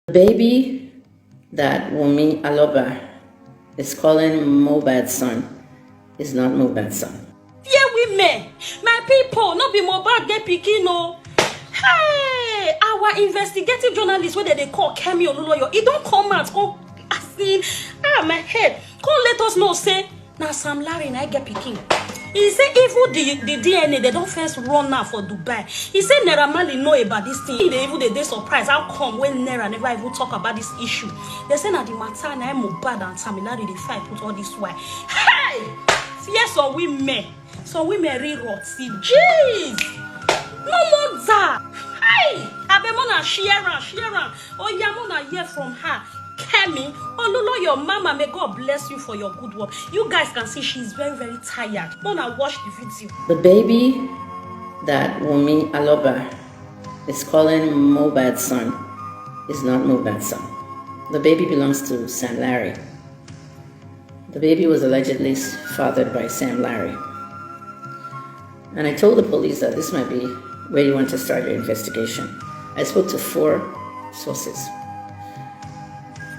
The baby that Wunmi Aloba is calling mohbad's son is not mohbad's son. Yeah, women, my people, not be mohbad get pikin no. Hey, our investigative journalist, whether they call Kemi Oluloyo, it don't come out. Oh, I see. My head. Come let us know. Say now Sam Larry and I get pikin. He say even the DNA they don't first run now for Dubai. He say Naira Marley know about this thing. They even they surprised. How come when Naira never even talk about this issue? They say now the matter now mohbad and Sam Larry they fight put all this why. Hey, yes, so women rewrote. See, jeez, no more that. Hey, I be mona share. Oh yeah, mona hear from her. Kemi, Olulo, your mama, may God bless you for your good work. You guys can see she's very, very tired. Mona, watch the video. The baby that Wunmi Aloba is calling mohbad's son is not mohbad's son. The baby belongs to Sam Larry. The baby was allegedly fathered by Sam Larry. And I told the police that this might be where you want to start your investigation. I spoke to 4 sources.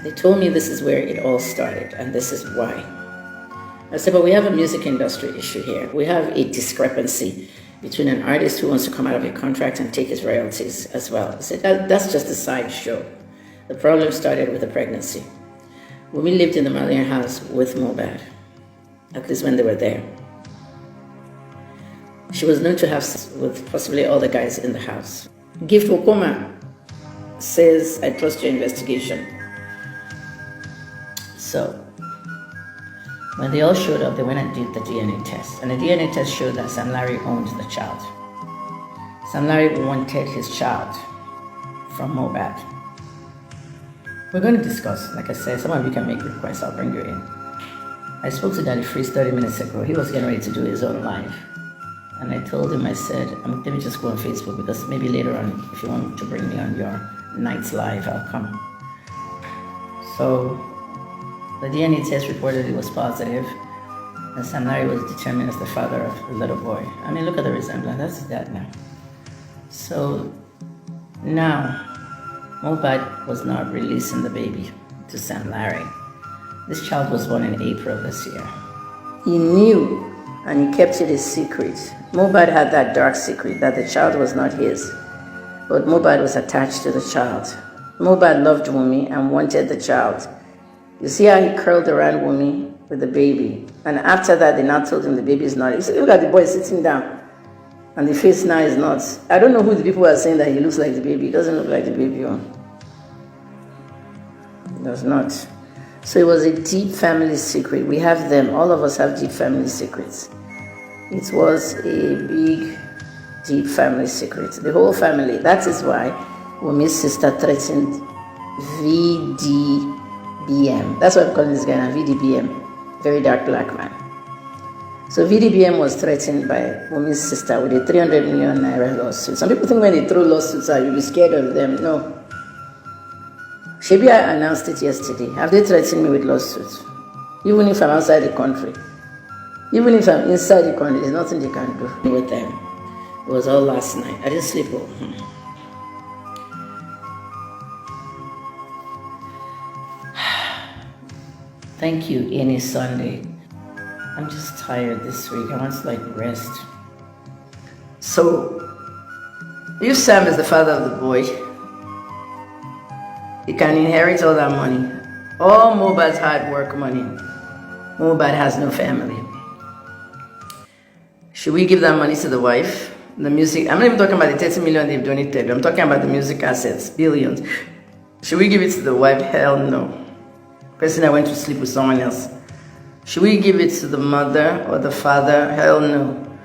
They told me this is where it all started, and this is why. I said, but we have a music industry issue here. We have a discrepancy between an artist who wants to come out of a contract and take his royalties as well. I said, that's just a sideshow. The problem started with the pregnancy. When we lived in the Malian house with mohbad, at least when they were there, she was known to have sex with possibly all the guys in the house. Gift Wokoma says, I trust your investigation. So, when they all showed up, they went and did the DNA test. And the DNA test showed that Sam Larry owned the child. Sam Larry wanted his child from mohbad. We're going to discuss. Like I said, some of you can make requests. I'll bring you in. I spoke to Daddy Freeze 30 minutes ago. He was getting ready to do his own live. And I told him, I said, let me just go on Facebook because maybe later on, if you want to bring me on your night's live, I'll come. So, the DNA test reported it was positive, and Sam Larry was determined as the father of the little boy. I mean, look at the resemblance. That's his dad now. So now, mohbad was not releasing the baby to Sam Larry. This child was born in April this year. He knew, and he kept it a secret. mohbad had that dark secret that the child was not his, but mohbad was attached to the child. mohbad loved Wunmi and wanted the child. You see how he curled around Wunmi with the baby. And after that, they now told him the baby is not. You see, look at the boy sitting down. And the face now is not. I don't know who the people are saying that he looks like the baby. He doesn't look like the baby. Oh. He does not. So it was a deep family secret. We have them. All of us have deep family secrets. It was a big, deep family secret. The whole family. That is why Wunmi's sister threatened VDBM. That's what I'm calling this guy now, VDBM, very dark black man. So VDBM was threatened by Wunmi's sister with a 300 million naira lawsuit. Some people think when they throw lawsuits out, you'll be scared of them. No. Shebi, I announced it yesterday. Have they threatened me with lawsuits? Even if I'm outside the country. Even if I'm inside the country, there's nothing they can do with them. It was all last night. I didn't sleep well. Thank you, any Sunday. I'm just tired this week. I want to rest. So, if Sam is the father of the boy, he can inherit all that money. All mohbad's hard work money. mohbad has no family. Should we give that money to the wife? The music, I'm not even talking about the 30 million they've donated. I'm talking about the music assets, billions. Should we give it to the wife? Hell no. Person I went to sleep with someone else. Should we give it to the mother or the father? Hell no.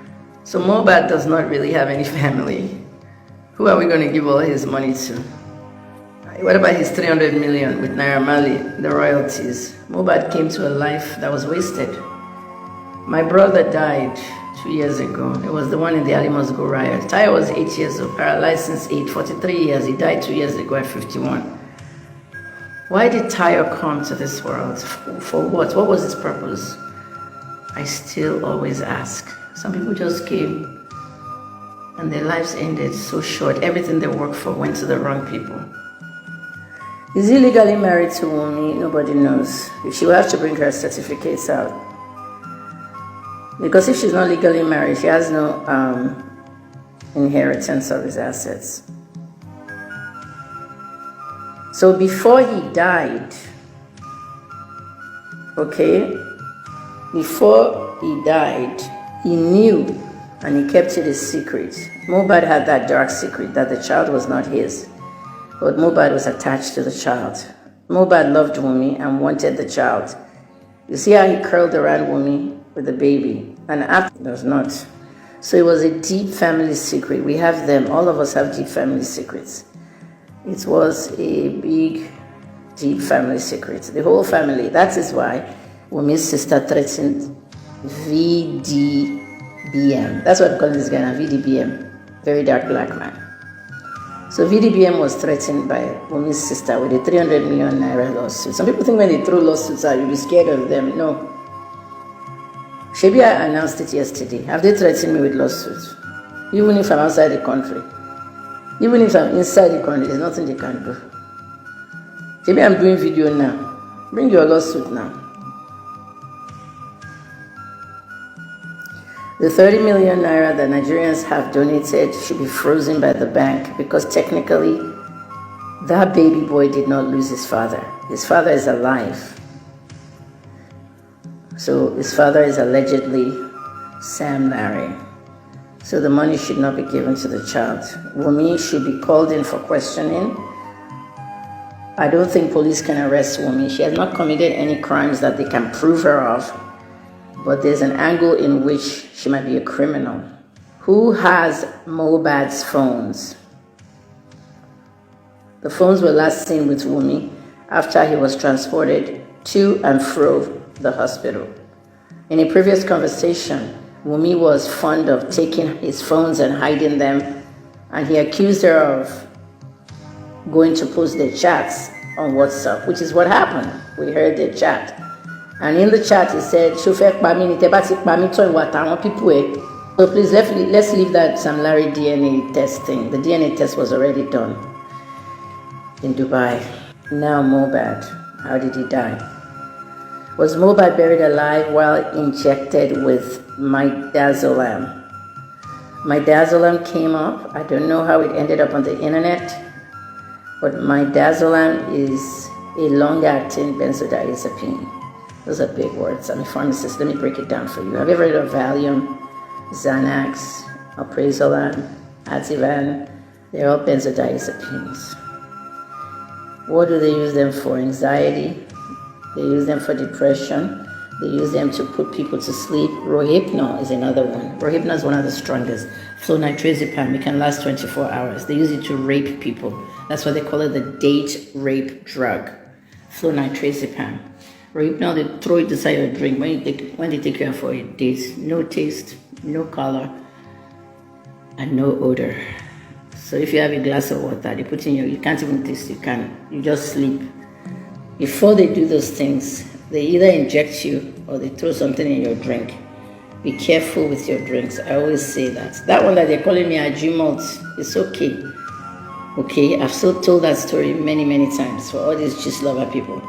So mohbad does not really have any family. Who are we going to give all his money to? What about his 300 million with Naira Marley, the royalties? mohbad came to a life that was wasted. My brother died 2 years ago. It was the one in the Ali Must Go riot. Tayo was 8 years old, paralyzed since 43 years. He died 2 years ago at 51. Why did Tayo come to this world? For what? What was its purpose? I still always ask. Some people just came and their lives ended so short. Everything they worked for went to the wrong people. Is he legally married to Wumi? Nobody knows. She will have to bring her certificates out. Because if she's not legally married, she has no inheritance of his assets. So before he died, before he died, he knew and he kept it a secret. Mohbad had that dark secret that the child was not his, but Mohbad was attached to the child. Mohbad loved Wumi and wanted the child. You see how he curled around Wumi with the baby, and after it was not. So it was a deep family secret. We have them, all of us have deep family secrets. It was a big, deep family secret. The whole family, that is why Wumi's sister threatened VDBM. That's what I'm calling this guy now, VDBM, very dark black man. So VDBM was threatened by Wumi's sister with a 300 million naira lawsuit. Some people think when they throw lawsuits out, you'll be scared of them. No. Shebi, I announced it yesterday. Have they threatened me with lawsuits? Even if I'm outside the country. Even if I'm inside the country, there's nothing they can do. Shebi, I'm doing video now. Bring your lawsuit now. The 30 million naira that Nigerians have donated should be frozen by the bank because technically that baby boy did not lose his father. His father is alive. So his father is allegedly Sam Larry. So the money should not be given to the child. Wumi should be called in for questioning. I don't think police can arrest Wumi. She has not committed any crimes that they can prove her of. But there's an angle in which she might be a criminal. Who has Mohbad's phones? The phones were last seen with Wumi after he was transported to and fro the hospital. In a previous conversation, Wumi was fond of taking his phones and hiding them, and he accused her of going to post their chats on WhatsApp, which is what happened. We heard their chat. And in the chat, he said, so please, let's leave that Sam Larry DNA test thing. The DNA test was already done in Dubai. Now Mohbad, how did he die? Was Mohbad buried alive while injected with midazolam? Midazolam came up. I don't know how it ended up on the internet, but midazolam is a long-acting benzodiazepine. Those are big words. I'm a pharmacist. Let me break it down for you. Have you ever heard of Valium, Xanax, Alprazolam, Ativan? They're all benzodiazepines. What do they use them for? Anxiety. They use them for depression. They use them to put people to sleep. Rohypnol is another one. Rohypnol is one of the strongest. Flunitrazepam, it can last 24 hours. They use it to rape people. That's why they call it the date rape drug. Flunitrazepam. Rohypnol, they throw it inside your drink when they take you out for a date. No taste, no color, and no odor. So if you have a glass of water, they put in you can't even taste, you just sleep. Before they do those things, they either inject you or they throw something in your drink. Be careful with your drinks. I always say that. That one that they're calling me Ajimalt, it's okay. Okay, I've still told that story many, many times for all these gist lover people.